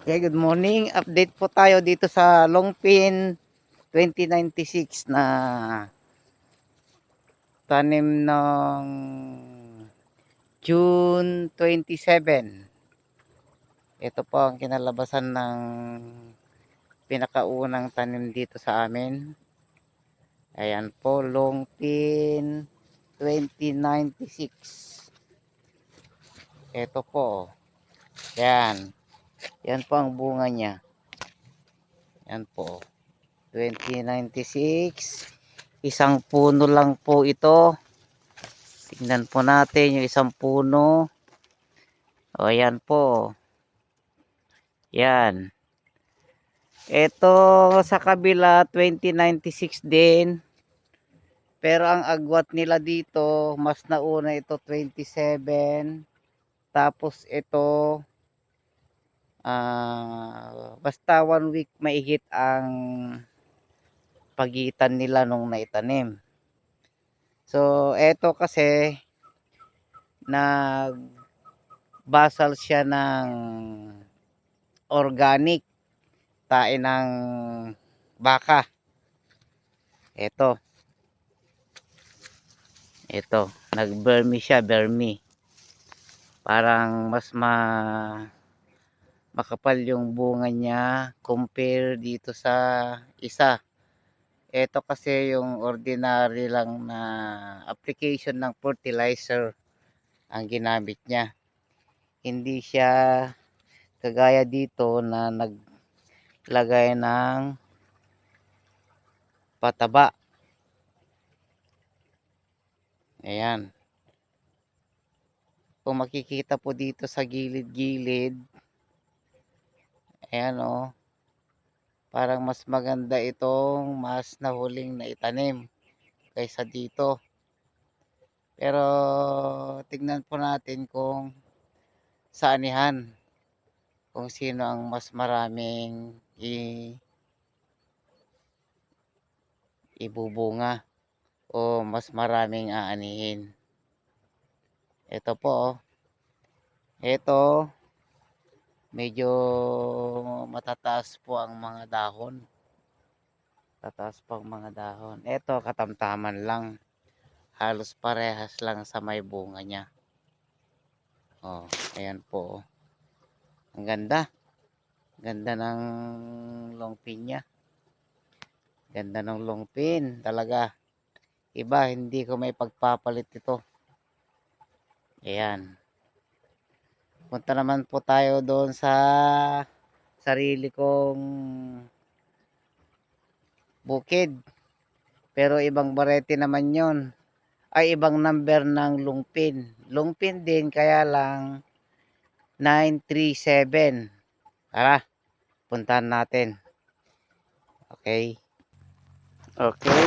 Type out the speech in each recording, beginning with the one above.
Okay, good morning. Update po tayo dito sa Longpin 2096 na tanim ng June 27. Ito po ang kinalabasan ng pinakaunang tanim dito sa amin. Ayan po, Longpin 2096. Ito po. Yan. Yan po ang bunga niya. Yan po. 2096. Isang puno lang po ito. Tingnan po natin yung isang puno. O, yan po. Yan. Ito sa kabila, 2096 din. Pero ang agwat nila dito, mas nauna ito 27. Tapos ito, basta 1 week maigit ang pagitan nila nung naitanim. So, ito kasi, nagbasal siya ng organic, tae ng baka. Ito, nag-vermi siya, vermi. Parang mas makapal yung bunga niya compare dito sa isa. Ito kasi yung ordinary lang na application ng fertilizer ang ginamit niya. Hindi siya kagaya dito na naglagay ng pataba. Ayan. Kung makikita po dito sa gilid-gilid, ayan o, parang mas maganda itong mas nahuling na itanim kaysa dito. Pero tignan po natin kung sa anihan, kung sino ang mas maraming ibubunga o mas maraming aanihin. Ito po, ito medyo matataas po ang mga dahon. Tataas po ang mga dahon. Ito katamtaman lang. Halos parehas lang sa may bunga niya. Oh, ayan po. Ang ganda. Ganda ng longpin niya. Ganda ng longpin talaga. Iba, hindi ko may pagpapalit ito. Ayan. Punta naman po tayo doon sa sarili kong bukid. Pero ibang barete naman yon. Ay, ibang number ng lungpin. Lungpin din, kaya lang 937. Tara, puntahan natin. Okay. Okay.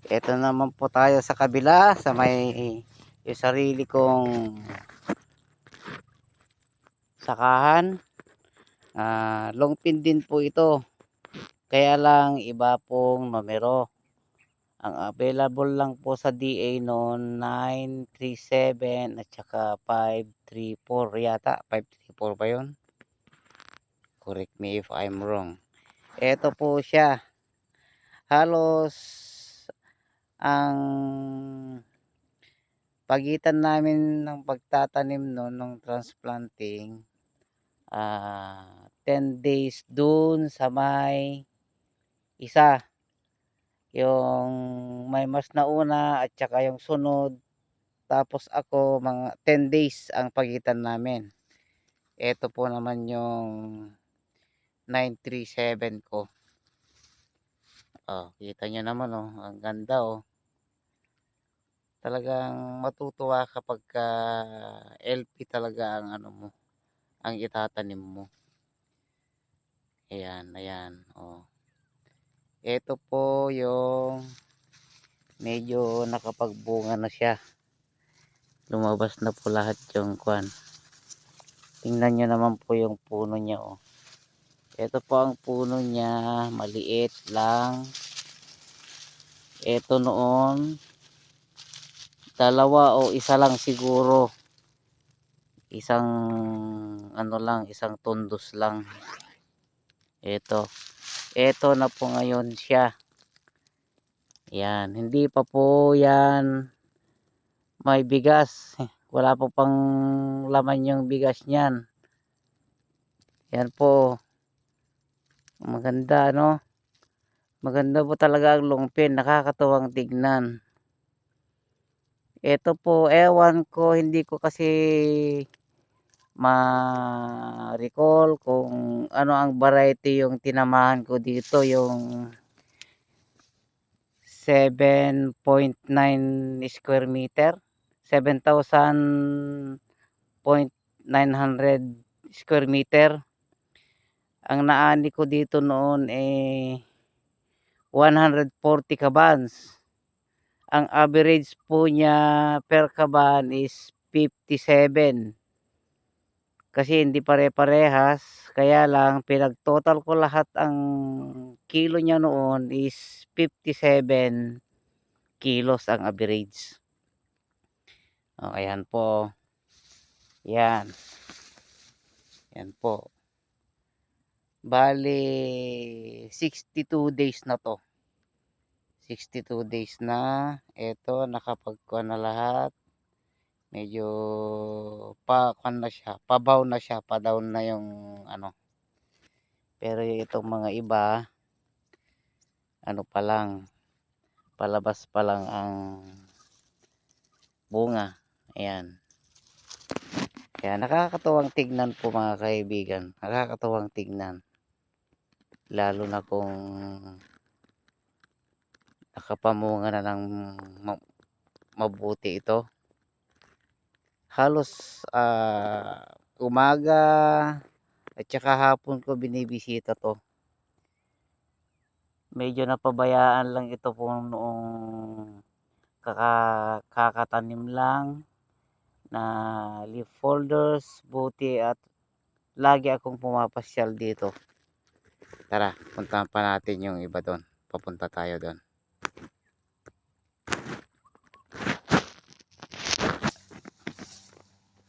Ito naman po tayo sa kabila, sa may yung sarili kong sakahan. Longpin din po ito. Kaya lang iba pong numero. Ang available lang po sa DA noon 937 at saka 534 yata. 534 ba yun? Correct me if I'm wrong. Ito po siya. Halos ang pagitan namin ng pagtatanim noon ng transplanting 10 days dun sa may isa, yung may mas nauna at saka yung sunod, tapos ako mga 10 days ang pagitan namin. Ito po naman yung 937 ko. Kita nyo naman ang ganda talagang matutuwa kapag LP talaga ang ano mo, ang itatanim mo. Ayan. Ito po yung medyo nakapagbunga na siya. Lumabas na po lahat yung kwan. Tingnan nyo naman po yung puno niya Ito po ang puno niya, maliit lang. Ito noon, dalawa o isa lang siguro Isang ano lang, isang tundos lang. Ito na po ngayon siya. Yan, hindi pa po yan may bigas. Wala po pang laman yung bigas niyan. Yan po. Maganda, no? Maganda po talaga ang lungpin. Nakakatuwang tignan. Ito po, ewan ko, hindi ko kasi ma-recall kung ano ang variety yung tinamahan ko dito. Yung 7.9 square meter. 7,900 square meter. Ang naani ko dito noon 140 kabans. Ang average po niya per kaban is 57. Kasi hindi pare-parehas. Kaya lang pinag-total ko lahat ang kilo niya noon is 57 kilos ang average. Ayan po. Yan. Yan po. Bali 62 days na to. 62 days na. Ito nakapagkuha na lahat. Medyo pa-kuan na siya, pabaw na siya, pa-down na yung ano. Pero itong mga iba ano pa lang, palabas pa lang ang bunga. Ayan. Kaya nakakatuwang tignan po mga kaibigan. Nakakatuwang tignan. Lalo na kung nakapamunga na ng mabuti ito. Halos umaga at saka hapon ko binibisita to. Medyo napabayaan lang ito po noong kakatanim lang na leaf folders, buti at lagi akong pumapasyal dito. Tara, puntahan pa natin yung iba doon. Papunta tayo doon.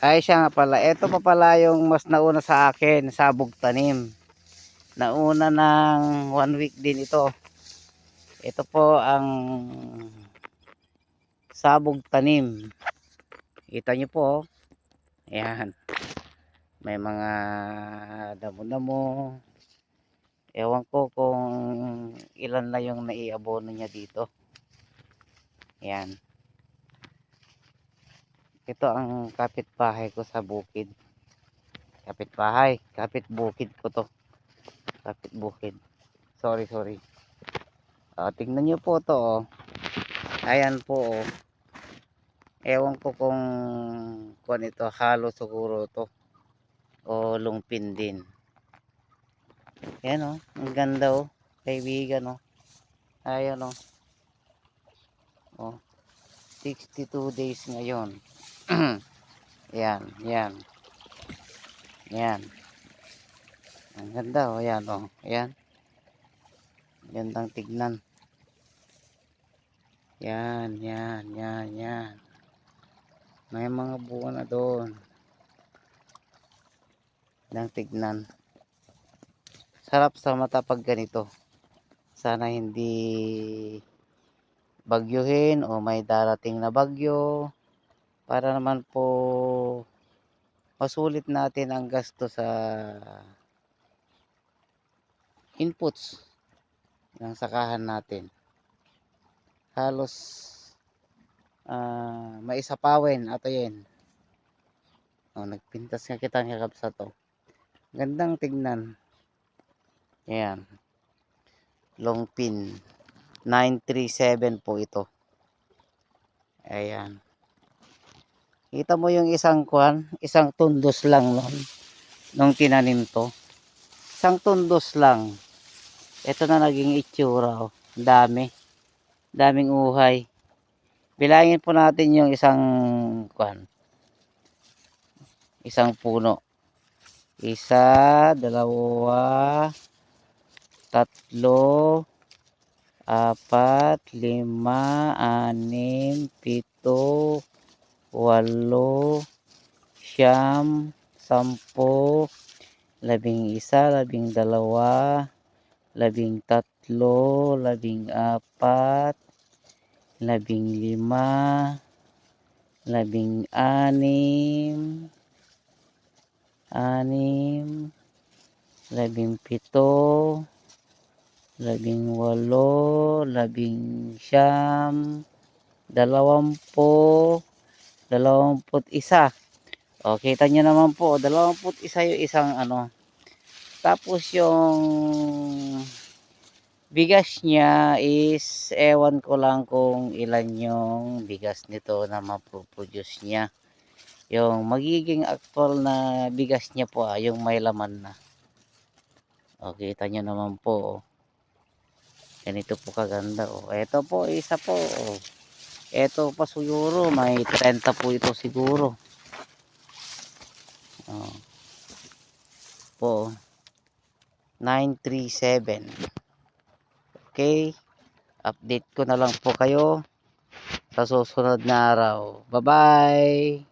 Ay siya nga pala, ito pa pala yung mas nauna sa akin, sabog tanim. Nauna ng 1 week din ito. Ito po ang sabog tanim. Kita nyo po, ayan. May mga damo-damo. Ewan ko kung ilan na yung naiabono niya dito. Ayan. Ito ang kapitbahay ko sa bukid. Kapit bukid ko to. Kapit bukid. Sorry. Tingnan nyo po to, oh. Ayan po, oh. Ewan ko kung ito, halo siguro to. O lungpin din. Ayan, oh. Ang ganda, oh. Kaibigan, oh. Ayan, oh. Oh. 62 days ngayon. Yan. Ang ganda, oh. Ayan, oh. Ayan. Gandang tignan. Yan. May mga bunga na doon. Gandang tignan. Sarap sa mata pag ganito. Sana hindi bagyuhin o may darating na bagyo para naman po masulit natin ang gasto sa inputs ng sakahan natin. Halos maisapawin ato yan. Nagpintas nga kita ng kakabsa to. Gandang tignan. Ayan. Long pin. 937 po ito. Ayan. Kita mo yung isang tundos lang nung tinanim to. Isang tundos lang. Ito na naging itsura, oh. Daming uhay. Bilangin po natin yung isang puno. 1, 2, 3, 4, 5, 6, 7, 8, 8, siyam, 10, 11, 12, 13, 14, 15, 16, 17, 18, 19, 20, 21. O, kita nyo naman po, 21 yung isang ano. Tapos yung bigas niya is, ewan ko lang kung ilan yung bigas nito na mapoproduce niya. Yung magiging actual na bigas niya po, yung may laman na. O, kita nyo naman po. Ganito po kaganda. O, eto po, isa po. O, eto pa siguro, may 30 po ito siguro. O, po, 937. Okay, update ko na lang po kayo sa susunod na araw. Bye bye.